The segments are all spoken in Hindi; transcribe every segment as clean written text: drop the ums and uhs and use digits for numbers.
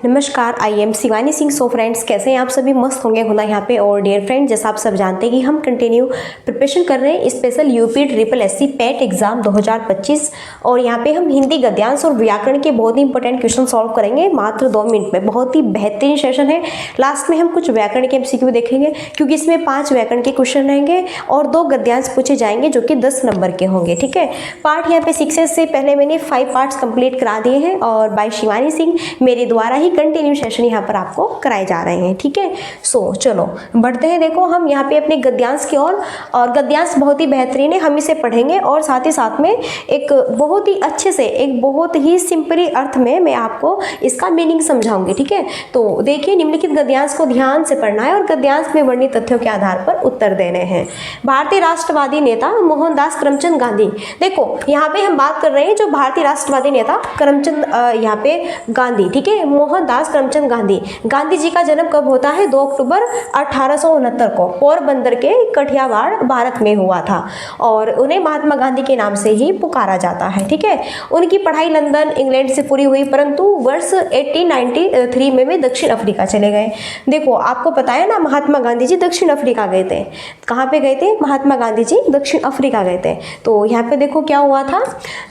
नमस्कार, I am Shivani Singh. So friends, कैसे हैं आप सभी? मस्त होंगे होना यहाँ पे। और डियर फ्रेंड, जैसा आप सब जानते हैं कि हम कंटिन्यू प्रिपरेशन कर रहे हैं special UP triple SC PAT exam 2025। और यहाँ पे हम हिंदी गद्यांश और व्याकरण के बहुत ही इंपॉर्टेंट क्वेश्चन सॉल्व करेंगे मात्र 2 मिनट में। बहुत ही बेहतरीन सेशन है। लास्ट में हम कुछ व्याकरण के एमसीक्यू देखेंगे, क्योंकि इसमें 5 व्याकरण के क्वेश्चन रहेंगे और 2 गद्यांश पूछे जाएंगे जो कि 10 नंबर के होंगे। ठीक है, पार्ट यहाँ पे 6 से पहले मैंने 5 पार्ट्स कंप्लीट करा दिए हैं और बाय शिवानी सिंह मेरे द्वारा ही कंटिन्यू सेशन यहाँ पर आपको कराए जा रहे हैं। ठीक है, सो चलो बढ़ते हैं। देखो, हम यहाँ पे अपने गद्यांश की ओर, और गद्यांश बहुत ही बेहतरीन है, हम इसे पढ़ेंगे और साथ ही साथ में एक बहुत ही अच्छे से, एक बहुत ही सिंपली अर्थ में मैं आपको इसका मीनिंग समझाऊंगी। ठीक है, तो देखिए, निम्नलिखित गद्यांश को ध्यान से पढ़ना है और गद्यांश में वर्णित तथ्यों के आधार पर उत्तर देने हैं। भारतीय राष्ट्रवादी नेता मोहनदास करमचंद गांधी। देखो, यहाँ पे हम बात कर रहे हैं जो भारतीय राष्ट्रवादी नेता करमचंद यहाँ पे गांधी, ठीक है, मोहनदास करमचंद गांधी। गांधी जी का जन्म कब होता है? 2 अक्टूबर 1869 को पोरबंदर के कठियावाड़, भारत में हुआ था और उन्हें महात्मा गांधी के नाम से ही पुकारा जाता है। ठीक है, उनकी पढ़ाई लंदन, इंग्लैंड से पूरी हुई, परंतु वर्ष 1893 में वे दक्षिण अफ्रीका चले गए। देखो, आपको पता है ना, महात्मा गांधी जी दक्षिण अफ्रीका गए थे। कहाँ पे गए थे? महात्मा गांधी जी दक्षिण अफ्रीका गए थे। तो यहाँ पे देखो क्या हुआ था,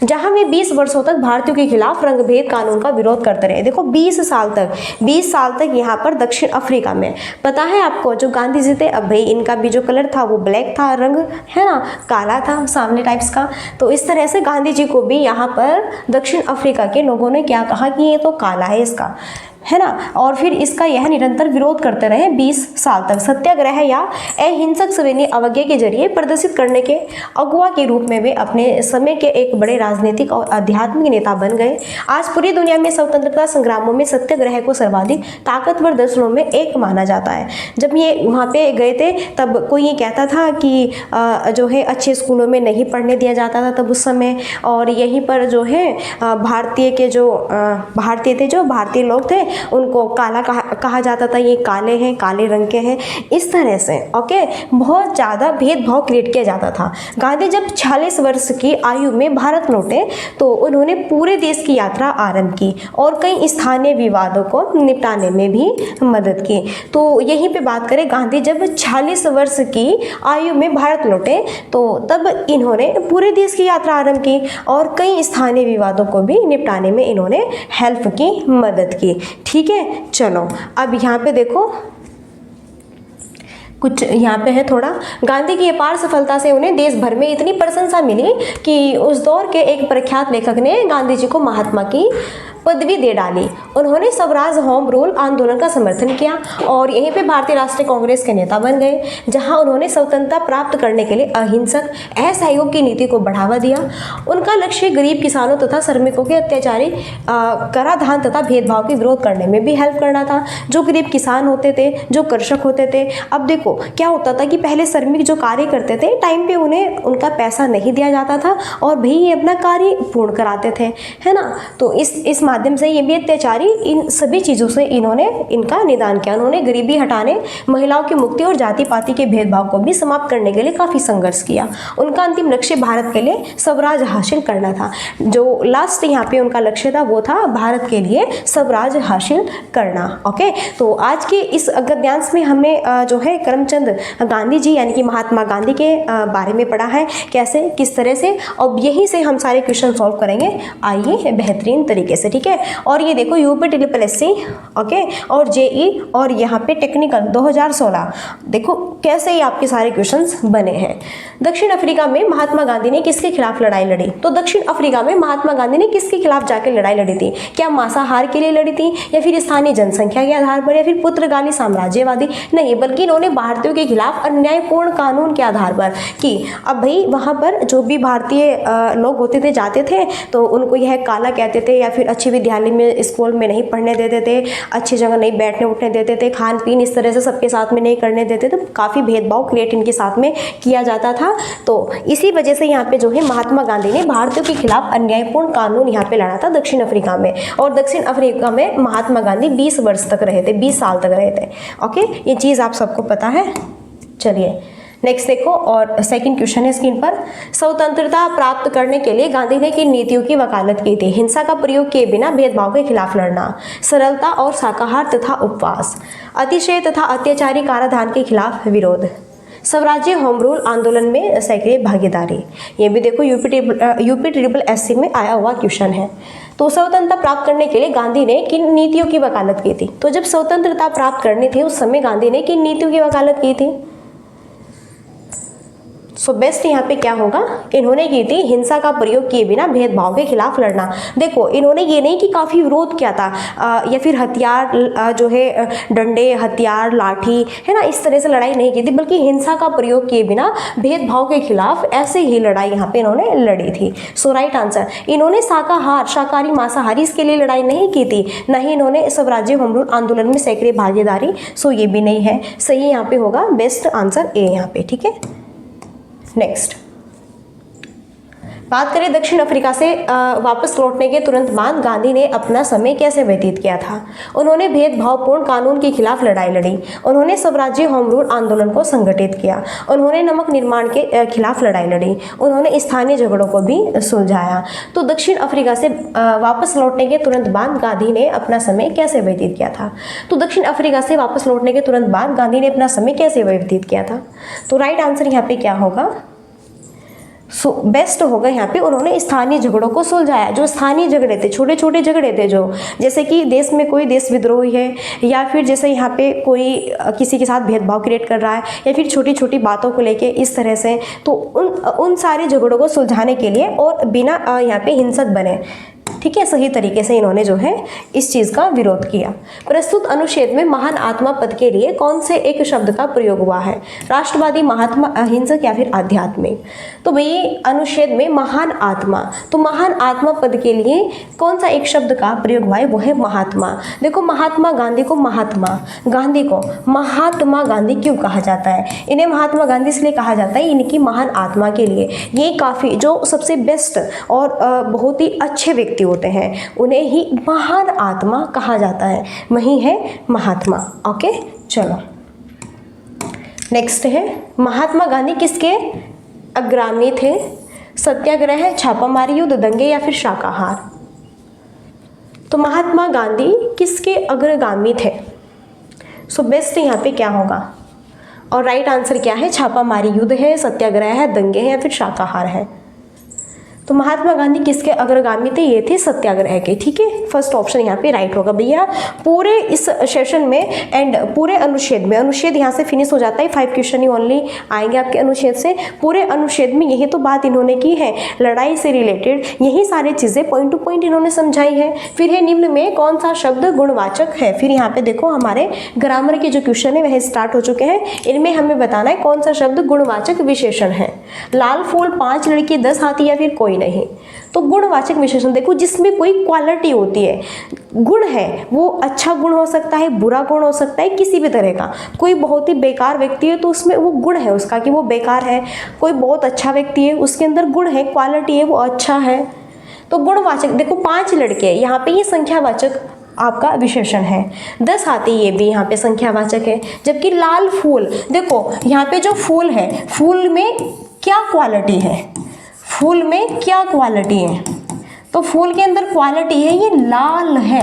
जहाँ वे 20 वर्षों तक भारतीयों के खिलाफ रंगभेद कानून का विरोध करते रहे। देखो, 20 साल तक यहाँ पर दक्षिण अफ्रीका में। पता है आपको, जो गांधी जी थे, अब भाई इनका भी जो कलर था वो ब्लैक था, रंग है ना, काला था, सामने टाइप्स का। तो इस तरह से गांधी जी को भी यहाँ पर दक्षिण अफ्रीका के लोगों ने क्या कहा कि ये तो काला है इसका, है ना, और फिर इसका यह निरंतर विरोध करते रहे 20 साल तक। सत्याग्रह या अहिंसक सविनय अवज्ञा के जरिए प्रदर्शित करने के अगुवा के रूप में वे अपने समय के एक बड़े राजनीतिक और आध्यात्मिक नेता बन गए। आज पूरी दुनिया में स्वतंत्रता संग्रामों में सत्याग्रह को सर्वाधिक ताकतवर दर्शनों में एक माना जाता है। जब ये वहाँ पे गए थे तब कोई ये कहता था कि जो है अच्छे स्कूलों में नहीं पढ़ने दिया जाता था तब उस समय, और यहीं पर जो है भारतीय लोग थे उनको काला कहा जाता था, ये काले हैं, काले रंग के हैं, इस तरह से। ओके, बहुत ज़्यादा भेदभाव क्रिएट किया जाता था। गांधी जब 46 वर्ष की आयु में भारत लौटे तो उन्होंने पूरे देश की यात्रा आरंभ की और कई स्थानीय विवादों को निपटाने में भी मदद की। तो यहीं पे बात करें, गांधी जब 46 वर्ष की आयु में भारत लौटे तो तब इन्होंने पूरे देश की यात्रा आरंभ की और कई स्थानीय विवादों को भी निपटाने में इन्होंने हेल्प की, मदद की। ठीक है, चलो अब यहाँ पे देखो कुछ यहाँ पे है थोड़ा। गांधी की अपार सफलता से उन्हें देश भर में इतनी प्रशंसा मिली कि उस दौर के एक प्रख्यात लेखक ने गांधी जी को महात्मा की पदवी दे डाली। उन्होंने स्वराज होम रूल आंदोलन का समर्थन किया और यहीं पे भारतीय राष्ट्रीय कांग्रेस के नेता बन गए, जहां उन्होंने स्वतंत्रता प्राप्त करने के लिए अहिंसक असहयोग की नीति को बढ़ावा दिया। उनका लक्ष्य गरीब किसानों तथा श्रमिकों के अत्याचारी कराधान तथा भेदभाव के विरोध करने में भी हेल्प करना था। जो गरीब किसान होते थे, जो कृषक होते थे, अब देखो क्या होता था कि पहले श्रमिक जो कार्य करते थे टाइम पे उन्हें उनका पैसा नहीं दिया जाता था और भी ये अपना कार्य पूर्ण कराते थे, है ना। तो इस माध्यम से ये भी अत्याचारी, इन सभी चीज़ों से इन्होंने इनका निदान किया। उन्होंने गरीबी हटाने, महिलाओं की मुक्ति और जाति पाति के भेदभाव को भी समाप्त करने के लिए काफ़ी संघर्ष किया। उनका अंतिम लक्ष्य भारत के लिए स्वराज हासिल करना था। जो लास्ट यहाँ पे उनका लक्ष्य था वो था भारत के लिए स्वराज हासिल करना। ओके, तो आज के इस गद्यांश में हमने जो है करमचंद गांधी जी यानी कि महात्मा गांधी के बारे में पढ़ा है, कैसे किस तरह से, और यहीं से हम सारे क्वेश्चन सॉल्व करेंगे, आइए बेहतरीन तरीके से। ठीक है, और ये देखो यूपी ट्रिपल एससी, ओके, और जेई और यहाँ पे टेक्निकल 2016, देखो कैसे ही आपके सारे क्वेश्चंस बने हैं। दक्षिण अफ्रीका में महात्मा गांधी ने किसके खिलाफ लड़ाई लड़ी? तो दक्षिण अफ्रीका में महात्मा गांधी ने किसके खिलाफ जाकर लड़ाई लड़ी थी? क्या मांसाहार के लिए लड़ी थी, या फिर स्थानीय जनसंख्या के आधार पर, या फिर पुर्तगाली साम्राज्यवादी? नहीं, बल्कि इन्होंने भारतीयों के खिलाफ अन्यायपूर्ण कानून के आधार पर की। अब भाई वहाँ पर जो भी भारतीय लोग होते थे, जाते थे, तो उनको यह काला कहते थे, या फिर अच्छे विद्यालय में, स्कूल में नहीं पढ़ने देते थे, अच्छी जगह नहीं बैठने उठने देते थे, खान पीन इस तरह से सबके साथ में नहीं करने देते थे, काफ़ी भेदभाव क्रिएट इनके साथ में किया जाता था। तो इसी वजह से यहाँ पे जो है महात्मा गांधी ने भारतीयों के खिलाफ अन्यायपूर्ण कानून यहाँ पे लड़ा था दक्षिण अफ्रीका में। और दक्षिण अफ्रीका में महात्मा गांधी 20 वर्ष तक रहे थे, 20 साल तक रहे थे। ओके, ये चीज़ आप सबको पता है। चलिए नेक्स्ट देखो, और सेकंड क्वेश्चन है स्क्रीन पर, स्वतंत्रता प्राप्त करने के लिए गांधी ने किन नीतियों की वकालत की थी? हिंसा का प्रयोग किए बिना भेदभाव के खिलाफ लड़ना, सरलता और शाकाहार तथा उपवास, अतिशय तथा अत्याचारी कराधान के खिलाफ विरोध, स्वराज्य होम रूल आंदोलन में सक्रिय भागीदारी। ये भी देखो यूपी ट्रिपल एससी में आया हुआ क्वेश्चन है। तो स्वतंत्रता प्राप्त करने के लिए गांधी ने किन नीतियों की वकालत की थी? तो जब स्वतंत्रता प्राप्त करनी थी उस समय गांधी ने किन नीतियों की वकालत की थी? सो बेस्ट यहाँ पे क्या होगा, इन्होंने की थी हिंसा का प्रयोग किए बिना भेदभाव के खिलाफ लड़ना। देखो इन्होंने ये नहीं कि काफ़ी विरोध किया था या फिर हथियार जो है डंडे, हथियार, लाठी, है ना, इस तरह से लड़ाई नहीं की थी, बल्कि हिंसा का प्रयोग किए बिना भेदभाव के खिलाफ ऐसे ही लड़ाई यहाँ पे इन्होंने लड़ी थी। सो राइट आंसर, इन्होंने शाकाहार, शाकाहारी, मांसाहारी इसके लिए लड़ाई नहीं की थी, न ही इन्होंने स्वराज्य होम रूल आंदोलन में सक्रिय भागीदारी। सो ये भी नहीं है, सही यहाँ पे होगा बेस्ट आंसर ए यहाँ पे। ठीक है, नेक्स्ट बात करें दक्षिण अफ्रीका से वापस लौटने के तुरंत बाद गांधी ने अपना समय कैसे व्यतीत किया था? उन्होंने भेदभावपूर्ण कानून के खिलाफ लड़ाई लड़ी, उन्होंने स्वराज्य होम रूल आंदोलन को संगठित किया, उन्होंने नमक निर्माण के खिलाफ लड़ाई लड़ी, उन्होंने स्थानीय झगड़ों को भी सुलझाया। तो दक्षिण अफ्रीका से वापस लौटने के तुरंत बाद गांधी ने अपना समय कैसे व्यतीत किया था? तो दक्षिण अफ्रीका से वापस लौटने के तुरंत बाद गांधी ने अपना समय कैसे व्यतीत किया था? तो राइट आंसर यहाँ पे क्या होगा? सो बेस्ट होगा यहाँ पे, उन्होंने स्थानीय झगड़ों को सुलझाया। जो स्थानीय झगड़े थे, छोटे छोटे झगड़े थे, जो जैसे कि देश में कोई देश विद्रोही है, या फिर जैसे यहाँ पे कोई किसी के साथ भेदभाव क्रिएट कर रहा है, या फिर छोटी छोटी बातों को लेके इस तरह से, तो उन सारे झगड़ों को सुलझाने के लिए और बिना यहाँ पे हिंसक बने, ठीक है, सही तरीके से इन्होंने जो है इस चीज़ का विरोध किया। प्रस्तुत अनुच्छेद में महान आत्मा पद के लिए कौन से एक शब्द का प्रयोग हुआ है? राष्ट्रवादी, महात्मा, अहिंसक या फिर आध्यात्मिक? तो भाई अनुच्छेद में महान आत्मा, तो महान आत्मा पद के लिए कौन सा एक शब्द का प्रयोग हुआ है? वो है महात्मा। देखो महात्मा गांधी को महात्मा गांधी क्यों कहा जाता है? इन्हें महात्मा गांधी इसलिए कहा जाता है इनकी महान आत्मा के लिए। ये काफ़ी जो सबसे बेस्ट और बहुत ही अच्छे व्यक्ति होते हैं उन्हें ही महान आत्मा कहा जाता है, वही है महात्मा। ओके, चलो नेक्स्ट है, महात्मा गांधी किसके अग्रगामी थे? सत्याग्रह, छापामारी, युद्ध, दंगे या फिर शाकाहार? तो महात्मा गांधी किसके अग्रगामी थे? सो बेस्ट यहाँ पे क्या होगा? और राइट आंसर क्या है? छापामारी, युद्ध है, सत्याग्रह है, दंगे है या फिर शाकाहार है? तो महात्मा गांधी किसके अग्रगामी थे? ये थे सत्याग्रह के। ठीक है, फर्स्ट ऑप्शन यहाँ पे राइट होगा भैया। पूरे इस सेशन में एंड पूरे अनुच्छेद में, अनुच्छेद यहाँ से फिनिश हो जाता है, 5 क्वेश्चन ही ओनली आएंगे आपके अनुच्छेद से। पूरे अनुच्छेद में यही तो बात इन्होंने की है, लड़ाई से रिलेटेड यही सारी चीज़ें पॉइंट टू पॉइंट इन्होंने समझाई है। फिर है निम्न में कौन सा शब्द गुणवाचक है? फिर यहाँ पे देखो हमारे ग्रामर के जो क्वेश्चन है वह स्टार्ट हो चुके हैं, इनमें हमें बताना है कौन सा शब्द गुणवाचक विशेषण है। लाल फूल, 5 लड़की, 10 हाथी या फिर कोई नहीं? तो गुणवाचक विशेषण देखो जिसमें कोई क्वालिटी होती है, गुण है, वो अच्छा गुण हो सकता है, बुरा गुण हो सकता है, किसी भी तरह का। कोई बहुत ही बेकार व्यक्ति है तो उसमें वो गुण है उसका कि वो बेकार है, कोई बहुत अच्छा व्यक्ति है उसके अंदर गुण है, क्वालिटी है, वो अच्छा है। तो गुणवाचक देखो 5 लड़के, यहाँ पे ये संख्यावाचक आपका विशेषण है। 10 हाथी ये भी यहाँ पे संख्यावाचक है। जबकि लाल फूल, देखो यहाँ पे जो फूल है, फूल में क्या क्वालिटी है? फूल में क्या क्वालिटी है? तो फूल के अंदर क्वालिटी है, ये लाल है।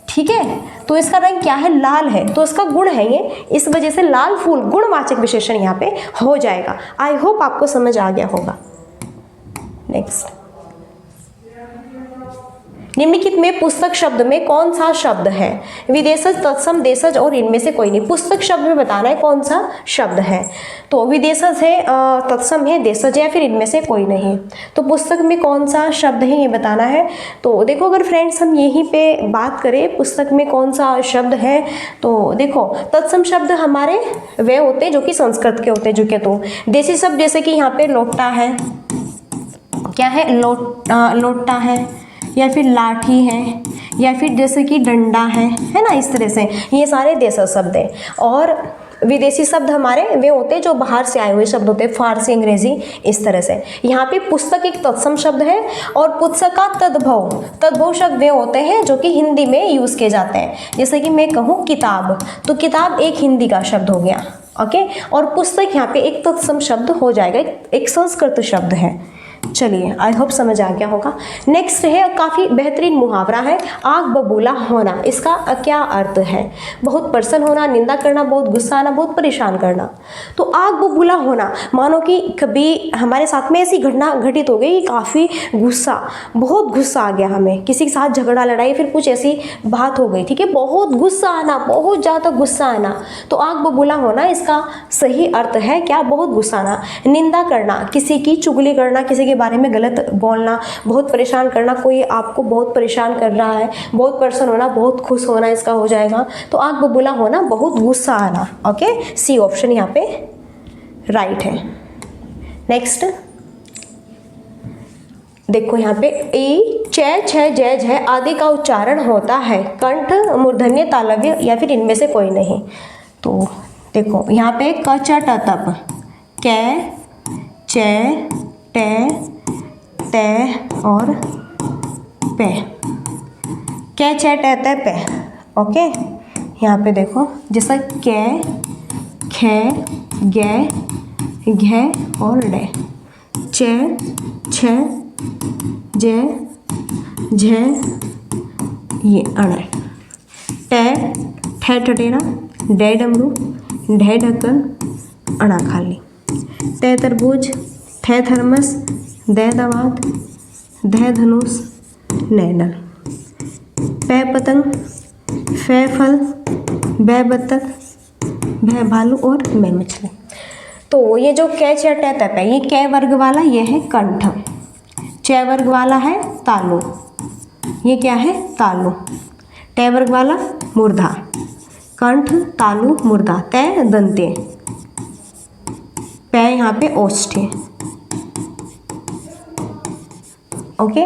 ठीक है, तो इसका रंग क्या है? लाल है, तो इसका गुण है ये, इस वजह से लाल फूल गुणवाचक विशेषण यहाँ पे हो जाएगा। आई होप आपको समझ आ गया होगा। नेक्स्ट, निम्नलिखित में पुस्तक शब्द में कौन सा शब्द है? विदेशज, तत्सम, देशज और इनमें से कोई नहीं। पुस्तक शब्द में बताना है कौन सा शब्द है। तो विदेशज है, तत्सम है, देशज है या फिर इनमें से कोई नहीं। तो पुस्तक में कौन सा शब्द है ये बताना है। तो देखो अगर फ्रेंड्स हम यहीं पे बात करें पुस्तक में कौन सा शब्द है, तो देखो तत्सम शब्द हमारे वे होते हैं जो कि संस्कृत के होते हैं, जो कि तो देशी शब्द जैसे कि यहाँ पे लोटा है, क्या है? लोटा है, या फिर लाठी है, या फिर जैसे कि डंडा है ना, इस तरह से ये सारे देशी शब्द हैं। और विदेशी शब्द हमारे वे होते हैं जो बाहर से आए हुए शब्द होते हैं, फारसी, अंग्रेजी, इस तरह से। यहाँ पे पुस्तक एक तत्सम शब्द है और पुस्तक का तद्भव शब्द वे होते हैं जो कि हिंदी में यूज़ किए जाते हैं। जैसे कि मैं कहूँ किताब, तो किताब एक हिंदी का शब्द हो गया। ओके। और पुस्तक यहाँ पे एक तत्सम शब्द हो जाएगा, एक संस्कृत शब्द है। चलिए, आई होप समझ आ गया होगा। नेक्स्ट है, काफ़ी बेहतरीन मुहावरा है, आग बबूला होना। इसका क्या अर्थ है? बहुत प्रसन्न होना, निंदा करना, बहुत गुस्सा आना, बहुत परेशान करना। तो आग बबूला होना, मानो कि कभी हमारे साथ में ऐसी घटना घटित हो गई, काफ़ी गुस्सा, बहुत गुस्सा आ गया हमें, किसी के साथ झगड़ा लड़ाई फिर कुछ ऐसी बात हो गई, ठीक है, बहुत गुस्सा आना, बहुत ज़्यादा गुस्सा आना। तो आग बबूला होना इसका सही अर्थ है क्या? बहुत गुस्सा आना। निंदा करना, किसी की चुगली करना, किसी के बारे में गलत बोलना, बहुत परेशान करना, कोई आपको बहुत परेशान कर रहा है। बहुत प्रसन्न होना, बहुत खुश होना इसका हो जाएगा। तो आग बबूला होना, बहुत गुस्सा आना। ओके, सी ऑप्शन यहाँ पे राइट है। नेक्स्ट देखो यहाँ पे ई च छ जय जय आदि का उच्चारण होता है कंठ, मूर्धन्य, तालव्य या फिर इनमें से कोई नहीं। तो देखो यहाँ पे क च ट तप, कै, चे, टे, ते और पे, कै, चे, टे, ते, पे। ओके, यहाँ पे देखो जैसा कै, खे, गे, घे और डे, चे, छे, जे, झे, ये अणे, टे, ठे ठठेरा, डे डमरू, ढे ढक्कन, अणा खाली, ते तरबूज, थे थर्मस, दे दवात, धे धनुष, नैनल, पे पतंग, फे फल, बे बत्तख, भे भालू और मैं मछली। तो ये जो कै, चे, टे, तप है, ये कै वर्ग वाला ये है कंठ, चे वर्ग वाला है तालु, ये क्या है तालु, टे वर्ग वाला मूर्धा, कंठ, तालु, मूर्धा, ते दंते, पे यहाँ पे ओष्ठे। ओके,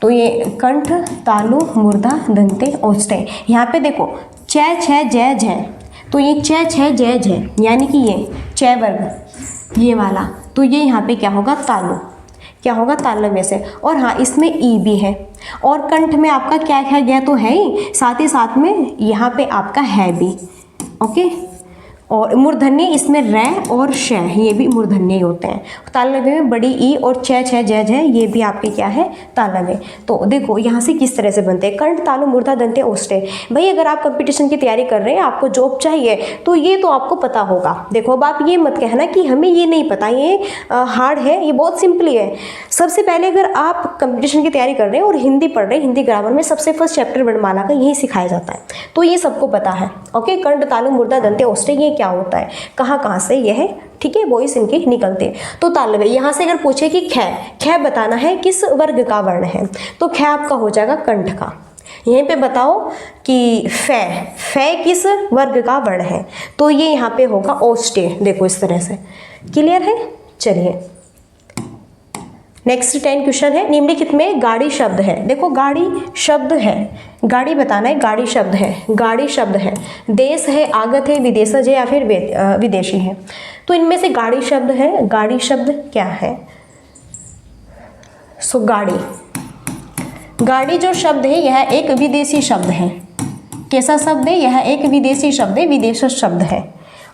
तो ये कंठ, तालु, मूर्धा, दंते, ओष्ठे। यहाँ पे देखो च, छ, जय, झय, तो ये च, छ, जय, झय यानी कि ये च वर्ग ये वाला, तो ये यहाँ पे क्या होगा तालु, क्या होगा तालव्य से। और हाँ, इसमें ई भी है और कंठ में आपका क्या है गया तो है ही, साथ ही साथ में यहाँ पे आपका है भी। ओके, और मूर्धन्य इसमें रै और श, ये भी मूर्धन्य ही होते हैं। तालव्य में बड़ी ई और छ, छ, जय, जय ये भी आपके क्या है तालव्य। तो देखो यहाँ से किस तरह से बनते हैं कंठ, तालु, मूर्धा, दंते, ओष्ठे। भाई अगर आप कंपटीशन की तैयारी कर रहे हैं, आपको जॉब चाहिए, तो ये तो आपको पता होगा। देखो अब आप ये मत कहना कि हमें ये नहीं पता, ये हार्ड है, ये बहुत सिंपली है। सबसे पहले अगर आप कंपटीशन की तैयारी कर रहे हैं और हिंदी पढ़ रहे हैं, हिंदी ग्रामर में सबसे फर्स्ट चैप्टर वर्णमाला का यही सिखाया जाता है, तो ये सबको पता है। ओके, कंठ, तालु, मूर्धा, दंते, ओष्ठे ये क्या होता है, कहाँ से ये है, ठीक है, वॉइस इनके निकलते हैं। तो तालव्य यहाँ से अगर पूछे कि ख, ख बताना है किस वर्ग का वर्ण है, तो ख आपका हो जाएगा कंठ का। यहीं पे बताओ कि फे, फे किस वर्ग का वर्ण है, तो ये यहाँ पे होगा ओष्ठे। देखो इस तरह से, क्लियर है। चलिए नेक्स्ट 10 क्वेश्चन है, निम्नलिखित में गाड़ी शब्द है। देखो गाड़ी शब्द है, गाड़ी बताना है, गाड़ी शब्द है, गाड़ी शब्द है, देश है, आगत है, विदेशज है या फिर विदेशी है। तो इनमें से गाड़ी शब्द है, गाड़ी शब्द क्या है? सो गाड़ी, गाड़ी जो शब्द है यह एक विदेशी शब्द है। कैसा शब्द है? यह एक विदेशी शब्द है, विदेशज शब्द है।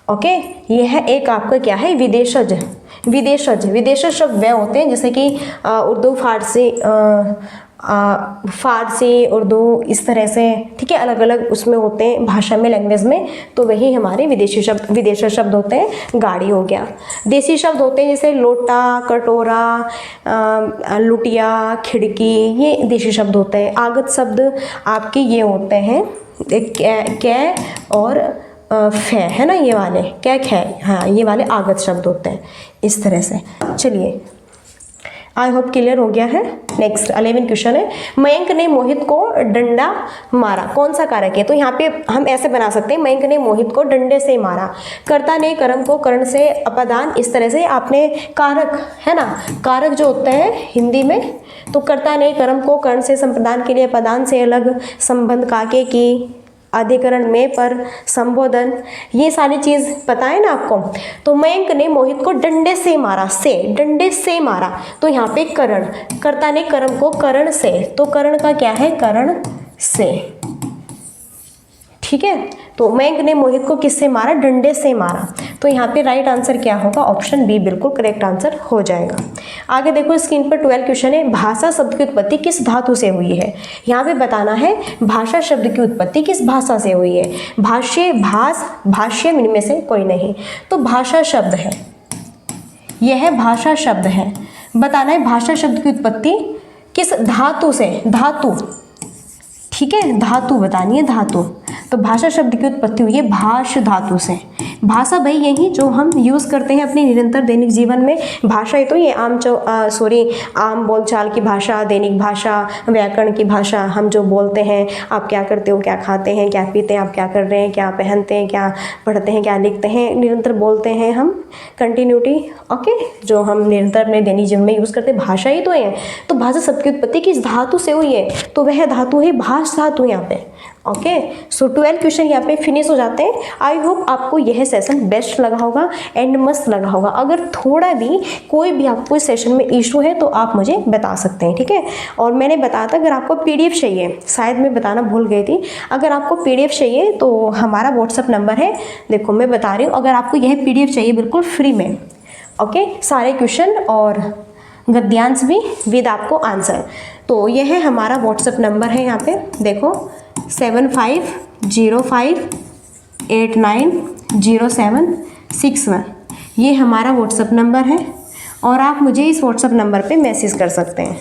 ओके, यह एक आपका क्या है? विदेशज। विदेशज, विदेशज शब्द वह होते हैं जैसे कि उर्दू, फारसी, उर्दू, इस तरह से, ठीक है, अलग अलग उसमें होते हैं भाषा में, लैंग्वेज में, तो वही हमारे विदेशी शब्द, विदेशी शब्द होते हैं। गाड़ी हो गया। देसी शब्द होते हैं जैसे लोटा, कटोरा, लुटिया, खिड़की, ये देशी शब्द होते हैं। आगत शब्द आपके ये होते हैं कै और फे, है ना, ये वाले क्या खे, हाँ ये वाले आगत शब्द होते हैं इस तरह से। चलिए आई होप क्लियर हो गया है। नेक्स्ट 11 क्वेश्चन है, मयंक ने मोहित को डंडा मारा, कौन सा कारक है? तो यहाँ पे हम ऐसे बना सकते हैं, मयंक ने मोहित को डंडे से मारा। कर्ता ने कर्म को कर्ण से अपादान, इस तरह से आपने कारक, है ना, कारक जो होते हैं हिंदी में, तो कर्ता ने कर्म को कर्ण से संप्रदान के लिए अपादान से अलग, संबंध काके की, अधिकरण में पर, संबोधन, ये सारी चीज़ पता है ना आपको। तो मयंक ने मोहित को डंडे से मारा, से, डंडे से मारा, तो यहाँ पे करण, कर्ता ने कर्म को करण से, तो करण का क्या है? करण से, ठीक है। तो मेघ ने मोहित को किससे मारा? डंडे से मारा। तो यहाँ पे राइट आंसर क्या होगा? ऑप्शन बी बिल्कुल करेक्ट आंसर हो जाएगा। आगे देखो स्क्रीन पर 12 क्वेश्चन है, भाषा शब्द की उत्पत्ति किस धातु से हुई है? यहाँ पे बताना है भाषा शब्द की उत्पत्ति किस भाषा से हुई है। भाष्य, भाष, भाष्यम, इनमें से कोई नहीं। तो भाषा शब्द है, यह भाषा शब्द है। बताना है भाषा शब्द की उत्पत्ति किस धातु से, धातु, ठीक है, धातु बतानी है, धातु। तो भाषा शब्द की उत्पत्ति हुई है भाष धातु से। भाषा भाई यही जो हम यूज़ करते हैं अपने निरंतर दैनिक जीवन में। भाषा है तो ये आम बोलचाल की भाषा, दैनिक भाषा, व्याकरण की भाषा, हम जो बोलते हैं, आप क्या करते हो, क्या खाते हैं, क्या पीते हैं, आप क्या कर रहे हैं, क्या पहनते हैं, क्या पढ़ते हैं, क्या लिखते हैं, निरंतर बोलते हैं हम, कंटिन्यूटी, ओके, जो हम निरंतर अपने दैनिक जीवन में यूज़ करते हैं, भाषा ही तो है। तो भाषा शब्द की उत्पत्ति किस धातु से हुई है? तो वह धातु है भाष धातु यहाँ पे। ओके, सो 12 क्वेश्चन यहाँ पे फिनिश हो जाते हैं। आई होप आपको यह सेशन बेस्ट लगा होगा एंड मस्त लगा होगा। अगर थोड़ा भी कोई भी आपको इस सेशन में इशू है तो आप मुझे बता सकते हैं, ठीक है। और मैंने बताया था अगर आपको PDF चाहिए, शायद मैं बताना भूल गई थी, अगर आपको PDF चाहिए तो हमारा व्हाट्सअप नंबर है, देखो मैं बता रही हूँ, अगर आपको यह PDF चाहिए बिल्कुल फ्री में, ओके, सारे क्वेश्चन और गद्यांश भी विद आपको आंसर, तो यह है हमारा व्हाट्सअप नंबर है। यहाँ पे देखो 7505890761, ये हमारा व्हाट्सअप नंबर है और आप मुझे इस व्हाट्सअप नंबर पे मैसेज कर सकते हैं,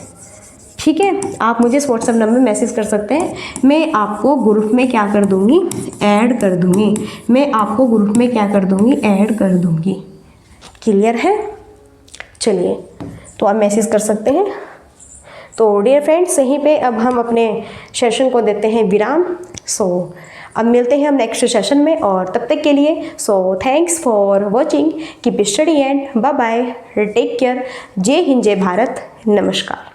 ठीक है। आप मुझे इस व्हाट्सअप नंबर में मैसेज कर सकते हैं। मैं आपको ग्रुप में क्या कर दूँगी? ऐड कर दूँगी। मैं आपको ग्रुप में क्या कर दूँगी? ऐड कर दूँगी। क्लियर है? चलिए, तो आप मैसेज कर सकते हैं। तो डियर फ्रेंड्स, यहीं पे अब हम अपने सेशन को देते हैं विराम। सो अब मिलते हैं हम नेक्स्ट सेशन में, और तब तक के लिए so thanks for watching, keep study and bye bye, take care. जय हिंद, जय भारत, नमस्कार।